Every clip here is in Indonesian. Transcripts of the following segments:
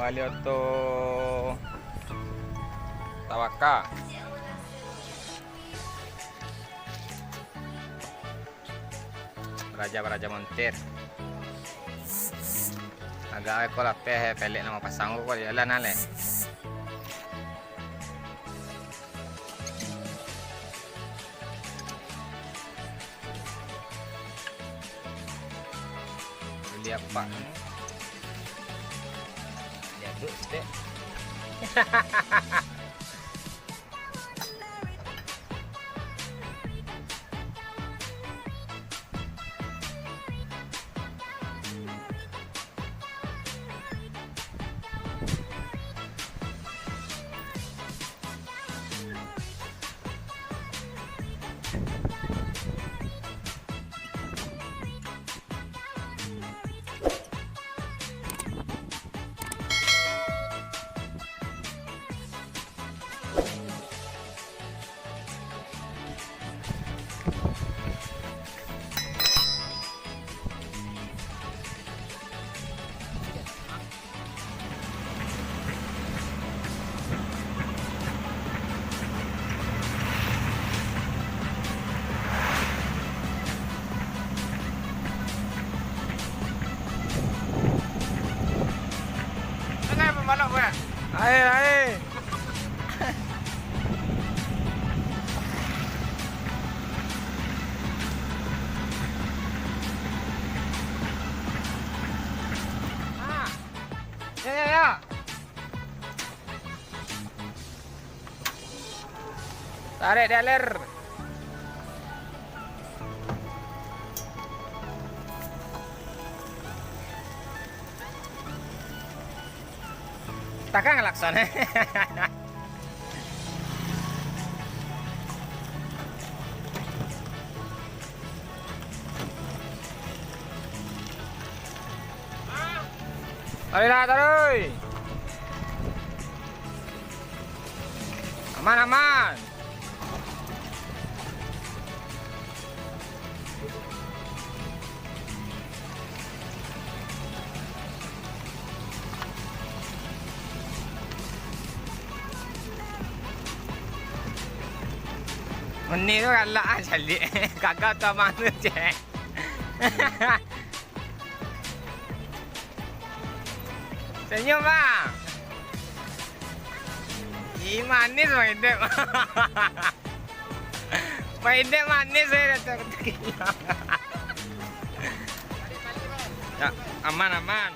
Balioto Tawaka. Beraja montir. Agak aku lah pelik nama pasang aku jalan ale. Beli apa? Jaduk deh. Mana gue? Air. Ya. Tarik dia ler. Takkan ngelakson. Tarik. Aman. Ini tu galak jalik. Kakak tu mana je. Senyum bang. Ih manis main dek. Main dek manis saya dah terkira. Ya, aman.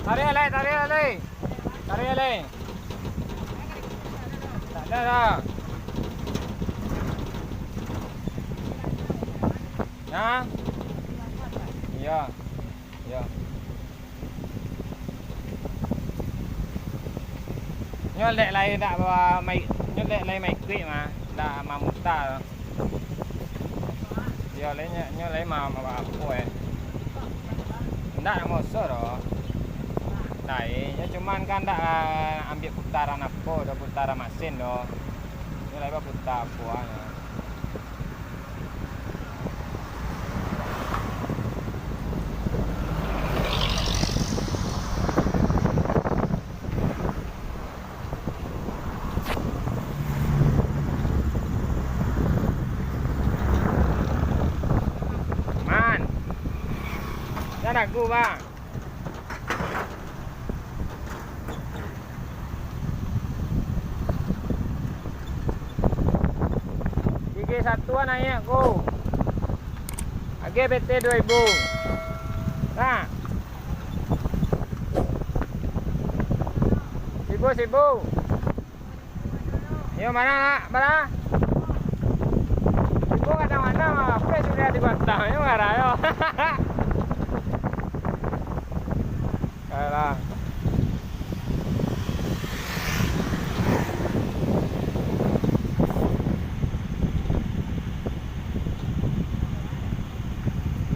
Tarik alai, tarik alai. Tarik alai. Tak ada dah. Nah. Ya. Ya. Nhớ lệ này đã mày nhớ lệ này mày kỵ mà đã mà một ta giờ lấy nhớ lấy mà bà tuổi đã mau sơ rồi này ya cuman kan dah ambil putaran apa udah putaran mesin doh ini lagi putar buah man jangan aku bang. Satuan naik go. Age BT 2000. Nah. Sibu. Yo mana nak? Mana? Sibu kadang-kadang apa sudah dibantah yo ngarayo. Kalah.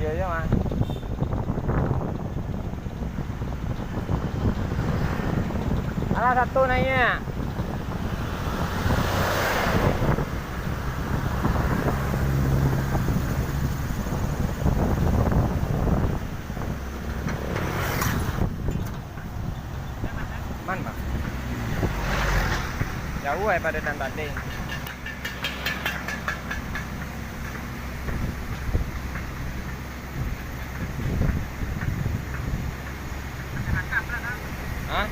Iya mas. Ada satu naiknya. Man bang. Jauh pada dan tadi. Hah?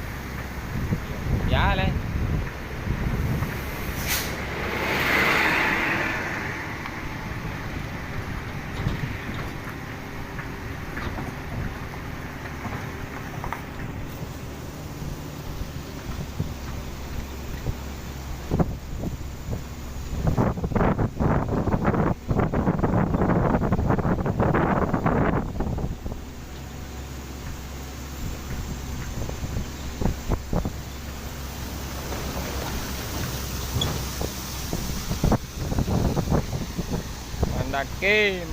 Ya le.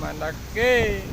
Mandaki.